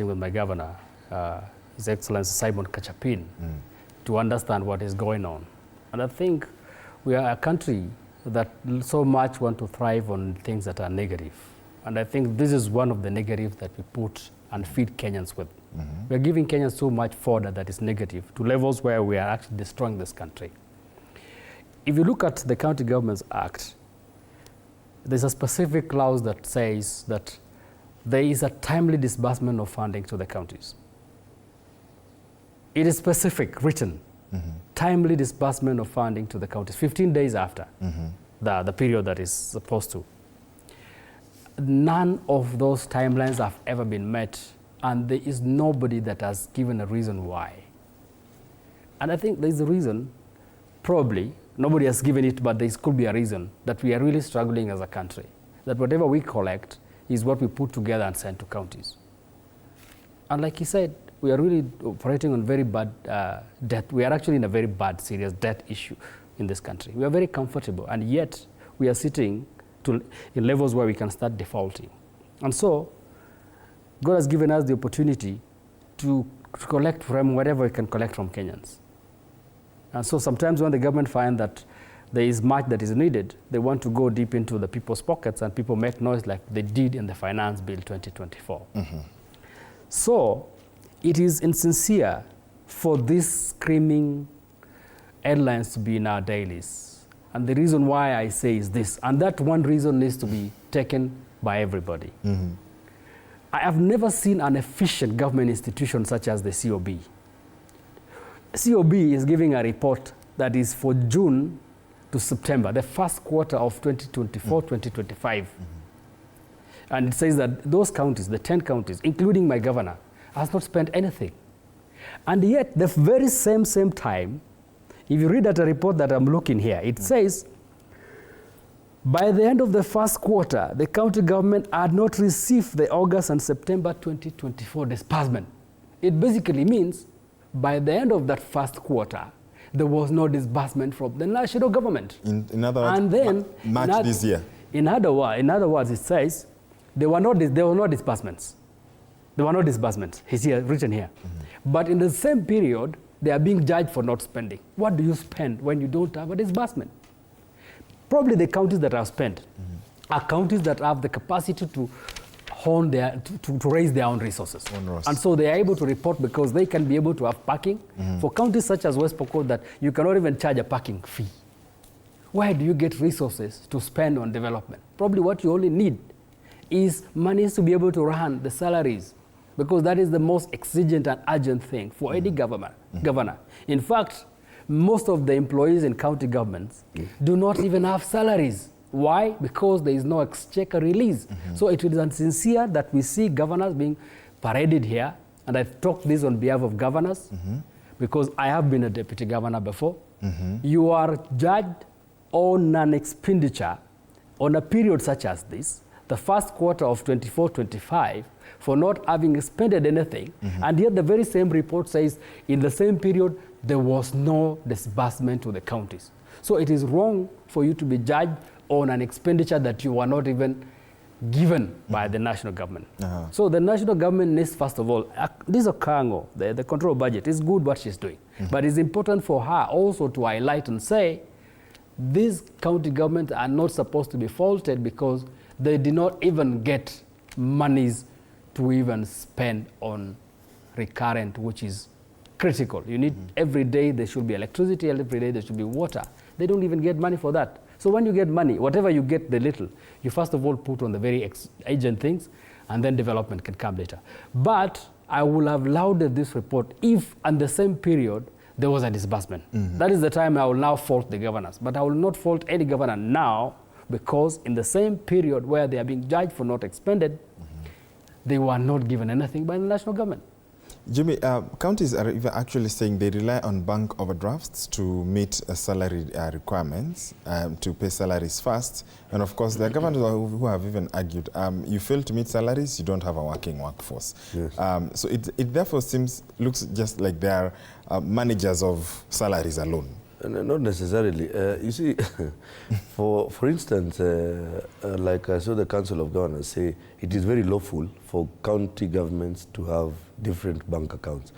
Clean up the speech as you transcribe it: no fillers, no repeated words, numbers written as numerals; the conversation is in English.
with my governor, His Excellency Simon Kachapin, to understand what is going on. And I think we are a country that so much want to thrive on things that are negative. And I think this is one of the negatives that we put and feed Kenyans with. We are giving Kenyans so much fodder that is negative to levels where we are actually destroying this country. If you look at the County Governments Act, there's a specific clause that says that there is a timely disbursement of funding to the counties. It is specific, written, timely disbursement of funding to the counties, 15 days after the period that is supposed to. None of those timelines have ever been met, and there is nobody that has given a reason why. And I think there's a reason, probably, nobody has given it, but there could be a reason that we are really struggling as a country, that whatever we collect is what we put together and send to counties. And like he said, we are really operating on very bad debt. We are actually in a very bad, serious debt issue in this country. We are very comfortable, and yet we are sitting in levels where we can start defaulting. And so, God has given us the opportunity to collect from whatever we can collect from Kenyans. And so sometimes when the government finds that there is much that is needed, they want to go deep into the people's pockets, and people make noise like they did in the Finance Bill 2024. So it is insincere for these screaming headlines to be in our dailies. And the reason why I say is this, and that one reason needs to be taken by everybody. I have never seen an efficient government institution such as the COB. COB is giving a report that is for June to September, the first quarter of 2024-2025. And it says that those counties, the 10 counties, including my governor, has not spent anything. And yet, the very same time, if you read at a report that I'm looking here, it says, by the end of the first quarter, the county government had not received the August and September 2024 disbursement. It basically means by the end of that first quarter, there was no disbursement from the national government. In other words, and then, March this year. In other words, it says there were no disbursements. There were no disbursements. It's here, written here. But in the same period, they are being judged for not spending. What do you spend when you don't have a disbursement? Probably the counties that have spent are counties that have the capacity to hone to raise their own resources. And so they are able to report because they can be able to have parking. For counties such as West Pokot, that you cannot even charge a parking fee. Where do you get resources to spend on development? Probably what you only need is monies to be able to run the salaries, because that is the most exigent and urgent thing for any governor. In fact, most of the employees in county governments do not even have salaries. Why? Because there is no exchequer release. So it is insincere that we see governors being paraded here, and I've talked this on behalf of governors, because I have been a deputy governor before. You are judged on an expenditure on a period such as this, the first quarter of 24-25, for not having expended anything, and yet the very same report says in the same period there was no disbursement to the counties. So it is wrong for you to be judged on an expenditure that you were not even given by the national government. So the national government needs, first of all, this Okango, the control budget, is good what she's doing. But it's important for her also to highlight and say, these county governments are not supposed to be faulted because they did not even get monies to even spend on recurrent, which is critical. You need every day there should be electricity, every day there should be water. They don't even get money for that. So when you get money, whatever you get, the little, you first of all put on the very urgent things, and then development can come later. But I will have lauded this report if, in the same period, there was a disbursement. That is the time I will now fault the governors. But I will not fault any governor now, because in the same period where they are being judged for not expended, they were not given anything by the national government. Jimmy, counties are even actually saying they rely on bank overdrafts to meet salary requirements, to pay salaries fast. And of course, there are governors who have even argued, you fail to meet salaries, you don't have a working workforce. So it therefore looks just like they are managers of salaries alone. Not necessarily. You see, for instance, like I saw the Council of Governors say, it is very lawful for county governments to have different bank accounts.